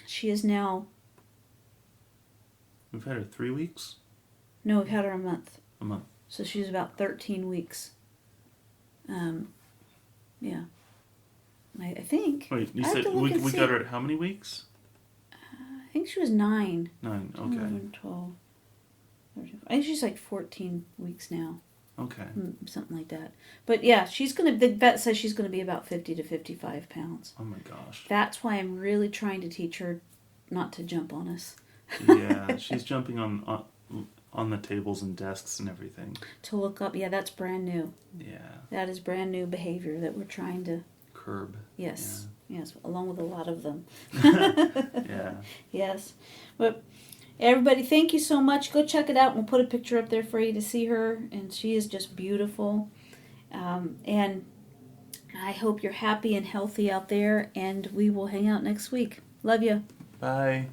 She is now... We've had her 3 weeks? No, we've had her a month. A month. So she's about 13 weeks. Yeah. I think. Wait, you said we got her at how many weeks? I think she was 9. 9, okay. 11, 12, 13. I think she's like 14 weeks now. Okay. Something like that. But yeah, the vet says she's going to be about 50 to 55 pounds. Oh my gosh. That's why I'm really trying to teach her not to jump on us. Yeah, she's jumping on the tables and desks and everything. To look up, yeah, that's brand new. Yeah. That is brand new behavior that we're trying to... Curb. Yes, yeah. Yes, along with a lot of them. Yeah. Yes. But everybody, thank you so much. Go check it out. We'll put a picture up there for you to see her. And she is just beautiful. And I hope you're happy and healthy out there. And we will hang out next week. Love you. Bye.